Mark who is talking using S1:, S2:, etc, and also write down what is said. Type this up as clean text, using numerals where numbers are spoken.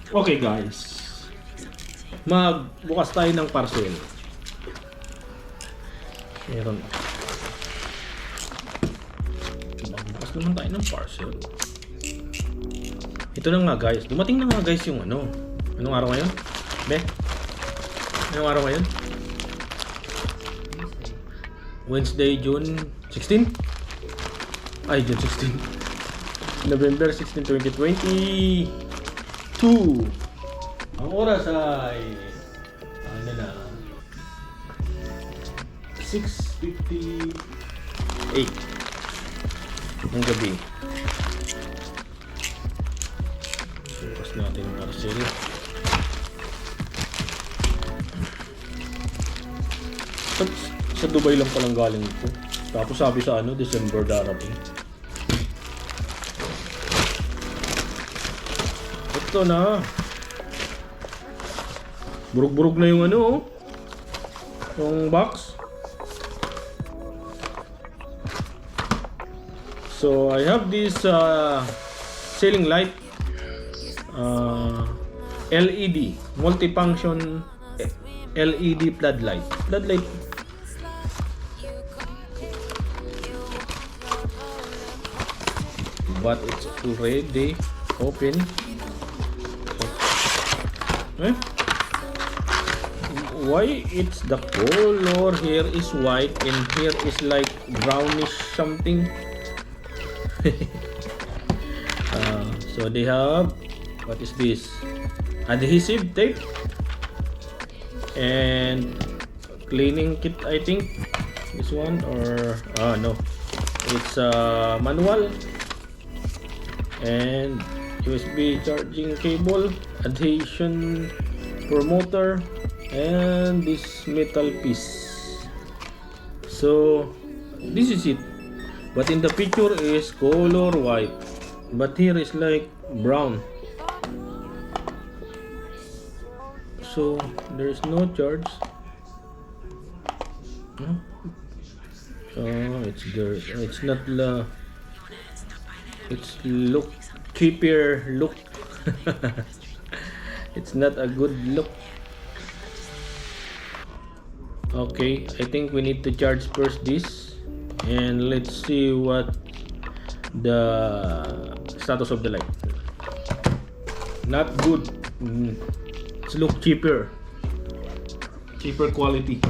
S1: Okay guys, magbukas tayo ng parcel. Meron. Magbukas naman tayo ng parcel. Ito na nga guys, dumating na nga guys yung ano. Anong araw ngayon? Be? Anong araw ngayon? Wednesday, June 16? Ay, June 16. November 16, 2022. Ang oras ay ano na 6:58 ng gabi. Bukas natin ang parcel. Sa Dubai lang palang galing ito. Tapos sabi sa ano, December darating. Ito na. Burug-burug na yung ano, oh. Yung box. So I have this ceiling light, LED, multi-function LED floodlight. But it's already open. Why it's the color here is white and here is like brownish something. So they have, what is this, adhesive tape and cleaning kit, I think this one, or no, it's a manual and USB charging cable, adhesion for motor, and this metal piece. So this is it, but in the picture is color white, but here is like brown. So there is no charge. It's there. It's not it's look cheaper look. It's not a good look. Okay, I think we need to charge first this, and let's see what the status of the light. Not good. It's look cheaper quality.